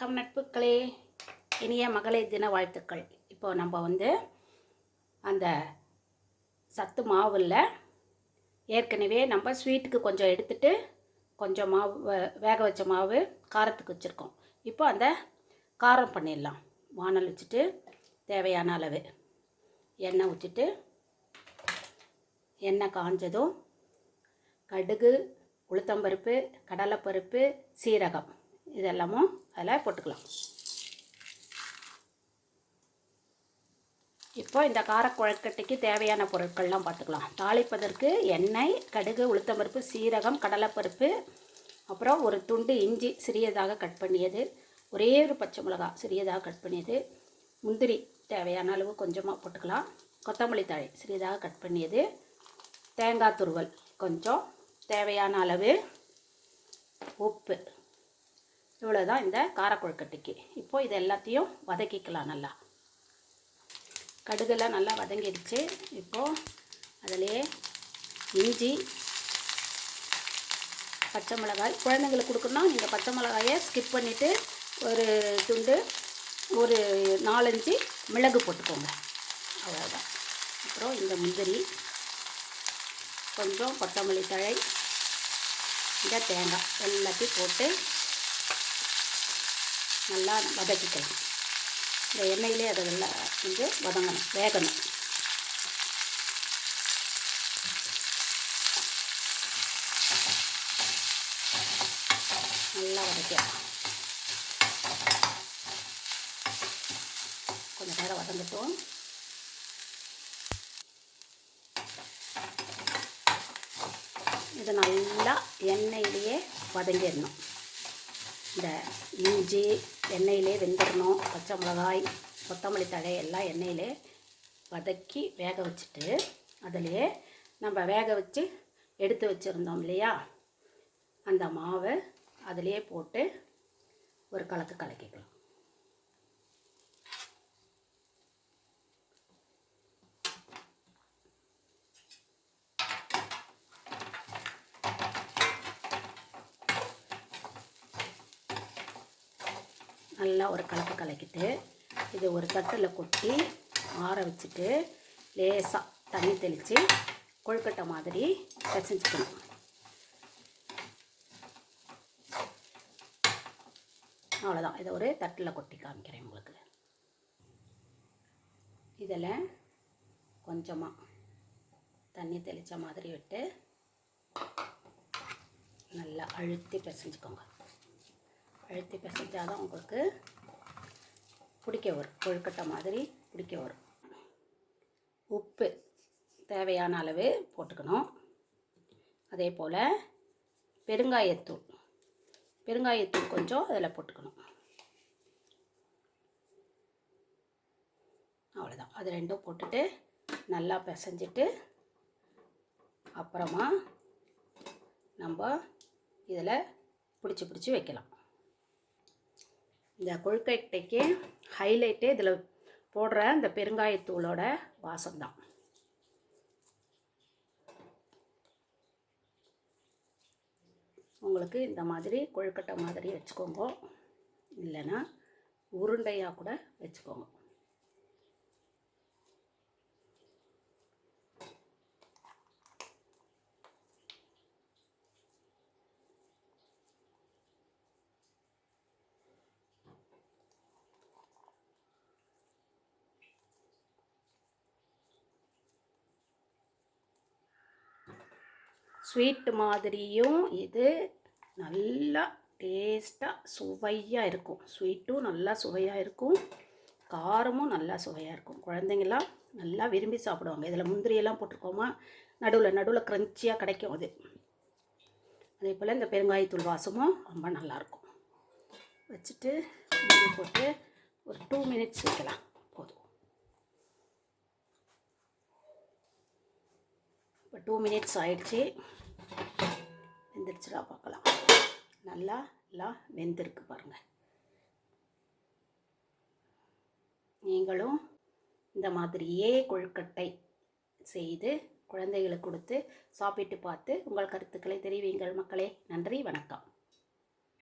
வணக்கம் நட்புகளே, இனிய மகளிர் தின வாழ்த்துக்கள். இப்போ நம்ம அந்த சத்து மாவில் ஏற்கனவே நம்ம ஸ்வீட்டுக்கு கொஞ்சம் எடுத்துட்டு கொஞ்சம் மாவு வேக வச்ச மாவு காரத்துக்கு வச்சுருக்கோம். இப்போ அந்த காரம் பண்ணிடலாம். வானல் வச்சுட்டு தேவையான அளவு எண்ணெய் ஊற்றிட்டு எண்ணெய் காஞ்சதும் கடுகு, உளுத்தம்பருப்பு, கடலைப்பருப்பு, சீரகம் இதெல்லாமும் அதில் போட்டுக்கலாம். இப்போ இந்த காரக்குழக்கட்டைக்கு தேவையான பொருட்கள்லாம் பார்த்துக்கலாம். தாளிப்பதற்கு எண்ணெய், கடுகு, உளுத்தம்பருப்பு, சீரகம், கடலைப்பருப்பு, அப்புறம் ஒரு துண்டு இஞ்சி சிறியதாக கட் பண்ணியது, ஒரே ஒரு பச்சை மிளகாய் சிறியதாக கட் பண்ணியது, முந்திரி தேவையான அளவு கொஞ்சமாக போட்டுக்கலாம், கொத்தமல்லி தழை சிறியதாக கட் பண்ணியது, தேங்காய் துருவல் கொஞ்சம், தேவையான அளவு உப்பு. இவ்வளோதான் இந்த காரக்குழக்கட்டைக்கு. இப்போது இது எல்லாத்தையும் வதக்கிக்கலாம். நல்லா கடுகெல்லாம் நல்லா வதங்கிடுச்சு. இப்போது அதிலே இஞ்சி, பச்சை மிளகாய், குழந்தைங்களுக்கு கொடுக்கணும்னா நீங்கள் பச்சை மிளகாயை ஸ்கிப் பண்ணிவிட்டு ஒரு துண்டு ஒரு 4-5 மிளகு போட்டுக்கோங்க. அவ்வளோதான். அப்புறம் இந்த முந்திரி, கொஞ்சம் கொத்தமல்லி தழை, இந்த தேங்காய் எல்லாத்தையும் போட்டு நல்லா வதக்கிக்கலாம். இந்த எண்ணெயிலே அதெல்லாம் வதங்கணும், வேகணும். நல்லா வதக்கலாம். கொஞ்சம் நேரம் வதங்கட்டும். இது நல்லா எண்ணெயிலேயே வதங்கிடணும். இந்த இஞ்சி எண்ணெயிலே வெந்துடணும். பச்சை மிளகாய், கொத்தமல்லி தழை எல்லாம் எண்ணெயிலே வதக்கி வேக வச்சுட்டு அதிலே நம்ம வேக வச்சு எடுத்து வச்சுருந்தோம் இல்லையா, அந்த மாவை அதிலே போட்டு ஒரு கலக்கு கலக்கிக்கலாம். நல்லா ஒரு கலக்கு கலக்கிட்டு இது ஒரு தட்டில் கொட்டி ஆற வச்சுட்டு லேசாக தண்ணி தெளித்து கொழுக்கட்டை மாதிரி பிசைஞ்சுக்கணும். அவ்வளோதான். இதை ஒரு தட்டில் கொட்டி காமிக்கிறேன் உங்களுக்கு. இதில் கொஞ்சமாக தண்ணி தெளித்த மாதிரி விட்டு நல்லா அழுத்தி பிசைஞ்சுக்கோங்க. அழுத்தி பிசைஞ்சால் தான் உங்களுக்கு பிடிக்க வரும், கொழுக்கட்டை மாதிரி பிடிக்க வரும். உப்பு தேவையான அளவு போட்டுக்கணும். அதே போல் பெருங்காயத்தூள் கொஞ்சம் அதில் போட்டுக்கணும். அவ்வளோதான். அது ரெண்டும் போட்டுட்டு நல்லா பிசைஞ்சிட்டு அப்புறமா நம்ம இதில் பிடிச்சி வைக்கலாம். இந்த கொழுக்கட்டைக்கு ஹைலைட்டே இதில் போடுற இந்த பெருங்காயத்தூளோட வாசம்தான். உங்களுக்கு இந்த மாதிரி கொழுக்கட்டை மாதிரி வச்சுக்கோங்க, இல்லைன்னா உருண்டையாக கூட வச்சுக்கோங்க. ஸ்வீட்டு மாதிரியும் இது நல்லா டேஸ்ட்டாக சுவையாக இருக்கும். ஸ்வீட்டும் நல்லா சுவையாக இருக்கும், காரமும் நல்லா சுவையாக இருக்கும். குழந்தைங்களாம் நல்லா விரும்பி சாப்பிடுவாங்க. இதில் முந்திரியெல்லாம் போட்டிருக்கோமா, நடுவில் க்ரன்ச்சியாக கிடைக்கும். அதே போல் இந்த பெருங்காயத்தூள் வாசமும் ரொம்ப நல்லாயிருக்கும். வச்சுட்டு மூடி போட்டு ஒரு 2 மினிட்ஸ் வைக்கலாம். போதும். இப்போ 2 மினிட்ஸ் ஆயிடுச்சு. வெந்துருச்சுடா பார்க்கலாம். நல்லா எல்லாம் வெந்திருக்கு பாருங்கள். நீங்களும் இந்த மாதிரியே கொழுக்கட்டை செய்து குழந்தைகளுக்கு கொடுத்து சாப்பிட்டு பார்த்து உங்கள் கருத்துக்களை தெரிவியுங்கள் மக்களே. நன்றி, வணக்கம்.